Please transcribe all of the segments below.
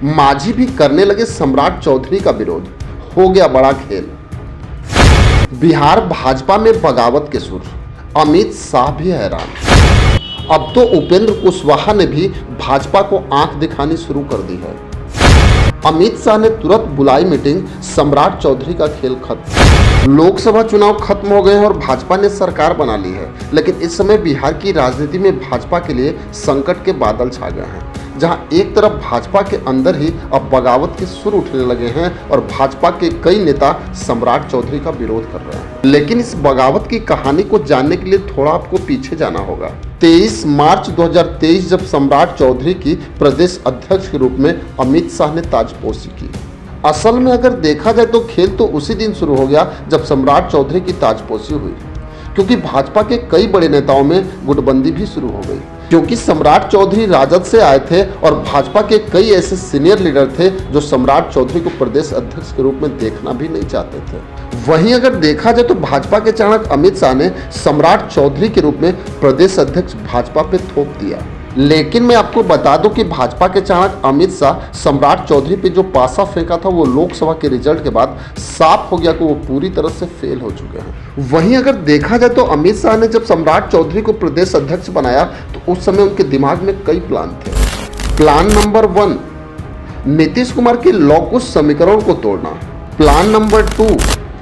मांझी भी करने लगे सम्राट चौधरी का विरोध, हो गया बड़ा खेल। बिहार भाजपा में बगावत के सुर, अमित शाह भी हैरान। अब तो उपेंद्र कुशवाहा ने भी भाजपा को आंख दिखानी शुरू कर दी है। अमित शाह ने तुरंत बुलाई मीटिंग, सम्राट चौधरी का खेल खत्म। लोकसभा चुनाव खत्म हो गए हैं और भाजपा ने सरकार बना ली है, लेकिन इस समय बिहार की राजनीति में भाजपा के लिए संकट के बादल छा गए हैं, जहां एक तरफ भाजपा के अंदर ही अब बगावत के सुर उठने लगे हैं और भाजपा के कई नेता सम्राट चौधरी का विरोध कर रहे हैं। लेकिन इस बगावत की कहानी को जानने के लिए थोड़ा आपको पीछे जाना होगा। 23 मार्च 2023 जब सम्राट चौधरी की प्रदेश अध्यक्ष के रूप में अमित शाह ने ताजपोशी की। असल में अगर देखा जाए तो खेल तो उसी दिन शुरू हो गया जब सम्राट चौधरी की ताजपोशी हुई, क्योंकि भाजपा के कई बड़े नेताओं में गुटबंदी भी शुरू हो गई, क्योंकि सम्राट चौधरी राजद से आए थे और भाजपा के कई ऐसे सीनियर लीडर थे जो सम्राट चौधरी को प्रदेश अध्यक्ष के रूप में देखना भी नहीं चाहते थे। वहीं अगर देखा जाए तो भाजपा के चाणक्य अमित शाह ने सम्राट चौधरी के रूप में प्रदेश अध्यक्ष भाजपा पे थोप दिया। लेकिन मैं आपको बता दूं कि भाजपा के चाणक्य अमित शाह सम्राट चौधरी पे जो पासा फेंका था वो लोकसभा के रिजल्ट के बाद साफ हो गया कि वो पूरी तरह से फेल हो चुके हैं। वहीं अगर देखा जाए तो अमित शाह ने जब सम्राट चौधरी को प्रदेश अध्यक्ष बनाया तो उस समय उनके दिमाग में कई प्लान थे। प्लान नंबर 1, नीतीश कुमार के लॉकुश समीकरण को तोड़ना। प्लान नंबर 2,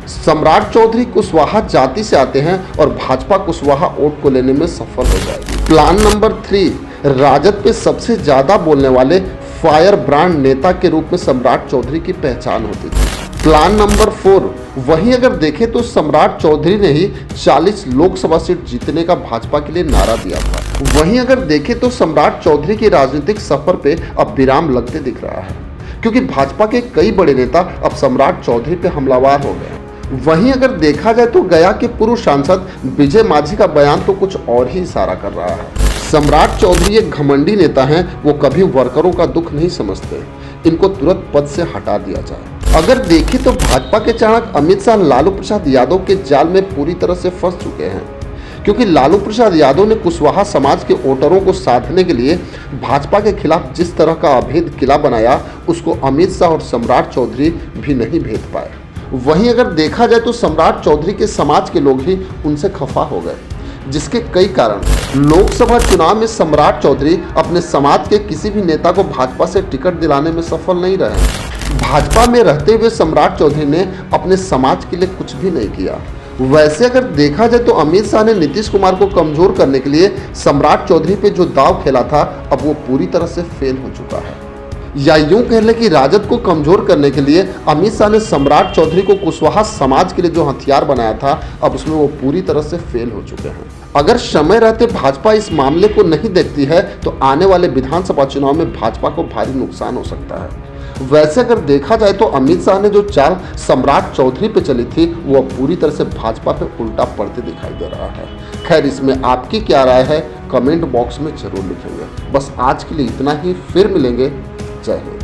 सम्राट चौधरी कुशवाहा जाति से आते हैं और भाजपा कुशवाहा वोट को लेने में सफल हो जाएगी। प्लान नंबर 3, राजद पे सबसे ज्यादा बोलने वाले फायर ब्रांड नेता के रूप में सम्राट चौधरी की पहचान होती थी। प्लान नंबर 4, वहीं अगर देखें तो सम्राट चौधरी ने ही 40 लोकसभा सीट जीतने का भाजपा के लिए नारा दिया था। वहीं अगर देखें तो सम्राट चौधरी के राजनीतिक सफर पे अब विराम लगते दिख रहा है, क्योंकि भाजपा के कई बड़े नेता अब सम्राट चौधरी पे हमलावर हो गए। वहीं अगर देखा जाए तो गया के पूर्व सांसद विजय मांझी का बयान तो कुछ और ही इशारा कर रहा है। सम्राट चौधरी एक घमंडी नेता हैं, वो कभी वर्करों का दुख नहीं समझते, इनको तुरंत पद से हटा दिया जाए। अगर देखें तो भाजपा के चाणक्य अमित शाह लालू प्रसाद यादव के जाल में पूरी तरह से फंस चुके हैं, क्योंकि लालू प्रसाद यादव ने कुशवाहा समाज के वोटरों को साधने के लिए भाजपा के खिलाफ जिस तरह का अभेद किला बनाया, उसको अमित शाह और सम्राट चौधरी भी नहीं भेद पाए। वहीं अगर देखा जाए तो सम्राट चौधरी के समाज के लोग ही उनसे खफा हो गए, जिसके कई कारण। लोकसभा चुनाव में सम्राट चौधरी अपने समाज के किसी भी नेता को भाजपा से टिकट दिलाने में सफल नहीं रहे। भाजपा में रहते हुए सम्राट चौधरी ने अपने समाज के लिए कुछ भी नहीं किया। वैसे अगर देखा जाए तो अमित शाह ने नीतीश कुमार को कमजोर करने के लिए सम्राट चौधरी पे जो दाव खेला था, अब वो पूरी तरह से फेल हो चुका है। या यूं कह लें कि राजद को कमजोर करने के लिए अमित शाह ने सम्राट चौधरी को कुशवाहा समाज के लिए जो हथियार बनाया था, अब उसमें वो पूरी तरह से फेल हो चुके हैं। अगर समय रहते भाजपा इस मामले को नहीं देखती है तो आने वाले विधानसभा चुनाव में भाजपा को भारी नुकसान हो सकता है। वैसे अगर देखा जाए तो अमित शाह ने जो चाल सम्राट चौधरी पे चली थी, वो पूरी तरह से भाजपा पे उल्टा पड़ते दिखाई दे रहा है। खैर, इसमें आपकी क्या राय है, कमेंट बॉक्स में जरूर लिखेंगे। बस आज के लिए इतना ही, फिर मिलेंगे। जय हिंद।